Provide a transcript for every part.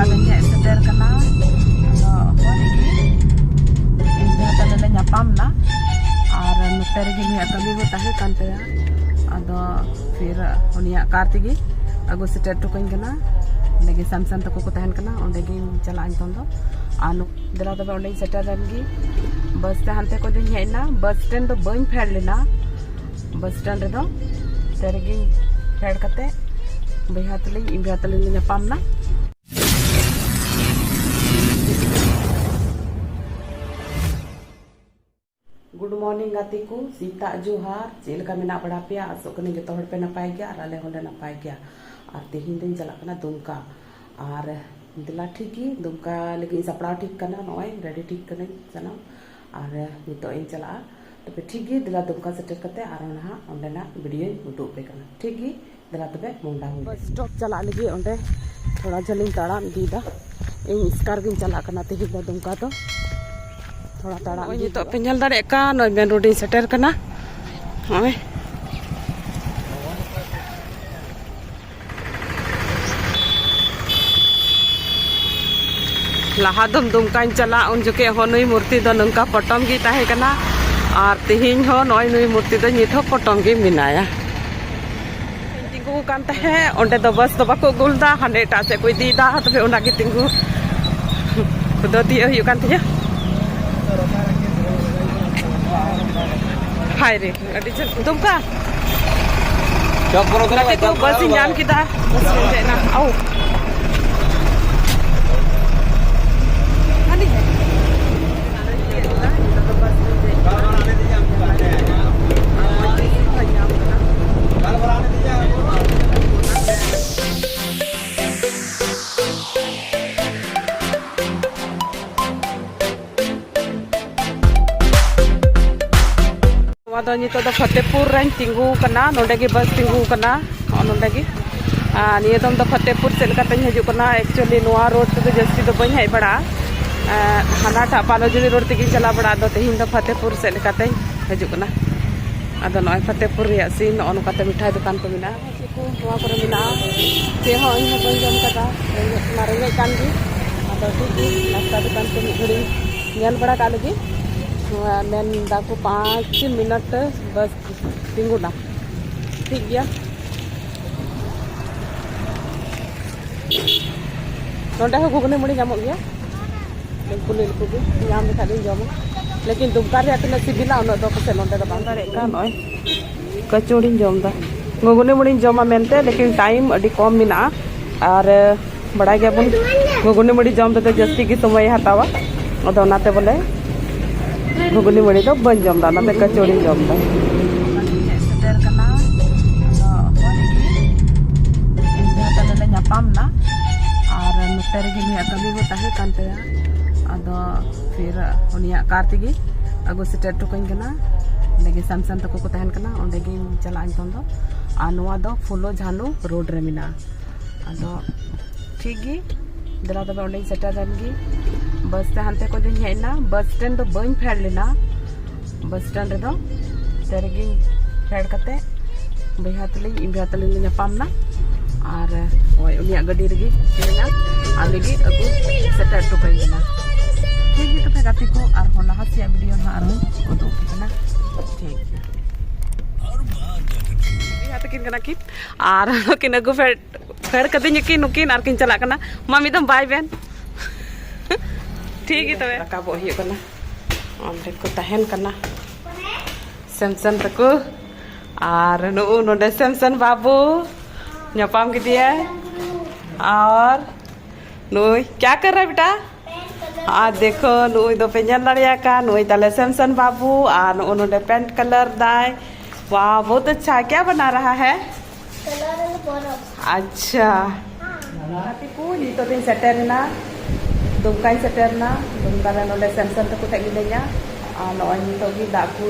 Padanya seter kena ini nyapam na और नोटर गे निया कमी को ताहे कानते आदो फिर उनिया कार तेगे अगो सेटर टुकन कना लेगे सैमसंग तको को तहन कना ओंडे गे चला अंतों दो आनो दला तबे ओंडे सेटर रनगी बस ते हंते को दिन हेना बस स्टैंड दो बइन फेड लेना बस स्टैंड रे दो तेरेगी फेड कते बेहातली इबहातली nyapam ना गुड मॉर्निंग गाती को सीता जोहार चेलका मेना बड़ा पे आसो कने जतो हड़ पे नपाय गया और आले होले नपाय गया और तेहिन दिन चला कना दुमका और दिला ठीक ही दुमका लेकिन सपड़ा ठीक करना नॉय रेडी ठीक करने जना और नितो इन चला तो पे ठीक ही दिला दुमका सेटर करते और ना ओंडेना वीडियो उडू पे करना ठीक ही दिला तबे मुंडा हुई बस स्टॉप चला लगी ओंडे थोड़ा जलिन ताड़ाम दीदा इन स्कार गिन चला करना तेहिन दा दुमका तो थोड़ा ताड़ा ये तो पे ñel dare ka no ben road setter kana hoy laha dum kain chala un joke honoi murti do nungka potom gi tahe kana ar tihin ho noi nui murti do nitho potom gi minaya tingu kan tahe onde do bus do bako gulda hane ta se koi di da to pe ona gi tingu do ti yu kan tahe हाय रे अड़ी चल तुमका जब programme है तो बस इंजाम की दा बस ले ना आओ आनी है वादो नितो द फतेहपुर रन तिंगू कना नोडे गे बस तिंगू कना नोडे गे निये दम द फतेहपुर से लका तኝ हजू कना एक्चुअली नोआ रोड ते जस्ती दो बኝ हई बड़ा हाना टा पालोजली रोड ते चला बड़ा दो तेहिन द फतेहपुर से लका तኝ हजू कना आदो नय फतेहपुर रे सीन नो काते मिठाई दुकान को मिना को नोआ करे मिना ते हो इन बñ जम कदा मारे गे कान गी आदो ठीक नाश्ता दुकान को घड़ी नेल बड़ा का लगी मेन दाको 5 मिनट बस तिंगुना ठीक गया नोडे हो घुगने मुड़ी जामो गया कुली को भी नाम देखा दिन जमो लेकिन दुमका रे तने सिबिला उन दो कसे नोडे द बांदा रे का नय कचौड़ी जमदा घुगने मुड़ी जमा मेनते लेकिन टाइम अडी कम मिना और बड़ा गया बन घुगने मुड़ी जम तो जस्ती की समय हतावा अदो नाते बोले घुगनी मुड़ी तो बन जमदा ना कचौड़ी जमदा सेटर कना होरिगी nyapam ना और नोटर गे निया कमी को ताहे कानते आदो फिर उनिया कार तेगे अगो सेटर टुकन कना लेगे सैमसंग तको को तहन कना ओंडे गे चला अंतों दो आ नोआ दो फुलो झानु रोड रे मिना आदो ठीक गी दला तबे ओंडे सेटर रनगी बस ते हंते को दिन हेना बस स्टैंड दो बइन फेड लेना बस स्टैंड रे दो तेरेगी फेड कते बेहातली इबहातली nyapam ना और ओय उनिया गडी रेगी लेना आलेगी अगु सेटर तो कई लेना ठीक है तो पे गाती को और होला हसिया वीडियो ना आरो ओदो किना ठीक है बिहात किन कना की और किन अगु फेड कते निकी नुकिन और किन चला कना मम्मी दम बाय बेन ठीक है तबे रकाबो हियो कना ओंडे को तहन कना सैमसंग तको और नु नोडे सैमसंग बाबू nyapam के दिया और नुई क्या कर रहा है बेटा आ देखो नुई दो पे ñel दाड़िया का नुई ताले सैमसंग बाबू और नु नोडे पेंट कलर दाय वाह बहुत अच्छा क्या बना रहा है अच्छा को ni तो दिन सेटर ना दुमकाई सेटर ना दुमका रे नोडे सैमसंग तको टेग लेया आ नोय तो गी दा को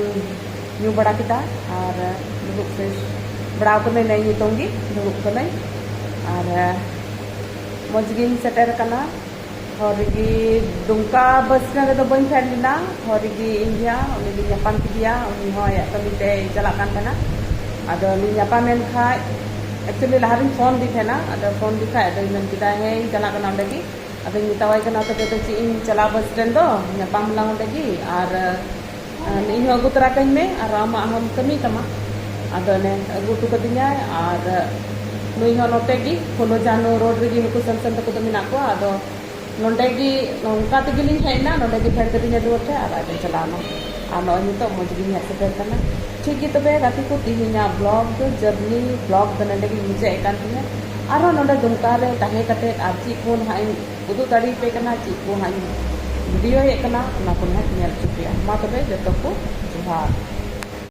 न्यू बड़ा किता और दुबुक पे बड़ा को नहीं नहीं तोंगी दुबुक को नहीं और मजगिन सेटर कना होरिगी दुमका बस ना रे तो बइन फेड लेना होरिगी इंडिया उनी nyapam किदिया उनी हो या कमिते चला कान कना आदो नि nyapam मेन खाय एक्चुअली लहारिन फोन दी थे ना अद फोन दी खाए अद मन किदा है चला कना लगी अद मितावाई कना तो ची चला बस स्टैंड दो नापाम ला लगी और इन अगु तरा कहीं में और आमा हम कमी तमा अद ने अगु टू कदिया और नुई हो नोटे की खोलो जानो रोड रे नुकु सन तक तो मिना को अद नोंडे की नोंका तगिली हेना नोंडे की फेर कदिया दुर थे और आदे चलानो और नॉय नितो मजगी है से करना ठीक है तबे गाती को तिहिना ब्लॉग जर्नी ब्लॉग बनने की मुझे एकान तिने आरो नोंडे दुमका रे ताहे कते आर ची को हाई उदु ताड़ी पे कना ची को हाई वीडियो हे कना ना को ना नेल चुकिया मा तबे जतो को जोहार